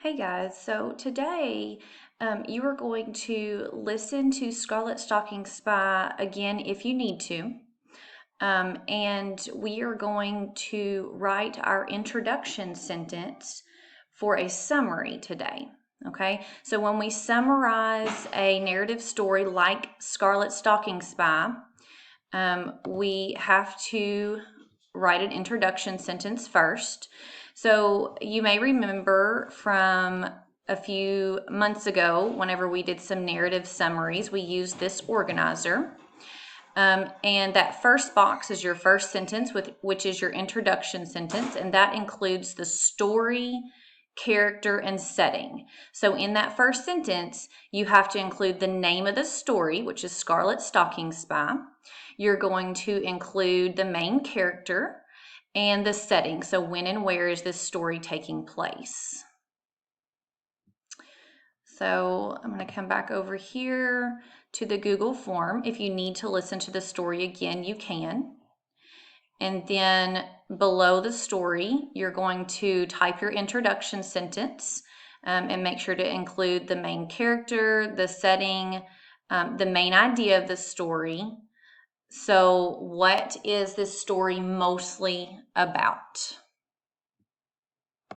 Hey guys, so today you are going to listen to Scarlet Stocking Spy again if you need to. And we are going to write our introduction sentence for a summary today. Okay, so when we summarize a narrative story like Scarlet Stocking Spy, we have to write an introduction sentence first. So you may remember from a few months ago, whenever we did some narrative summaries, we used this organizer. And that first box is your first sentence, which is your introduction sentence, and that includes the story, character, and setting. So in that first sentence, you have to include the name of the story, which is Scarlet Stocking Spy. You're going to include the main character and the setting. So when and where is this story taking place? So I'm going to come back over here to the Google form. If you need to listen to the story again, you can. And then below the story, you're going to type your introduction sentence and make sure to include the main character, the setting, the main idea of the story. So what is this story mostly about?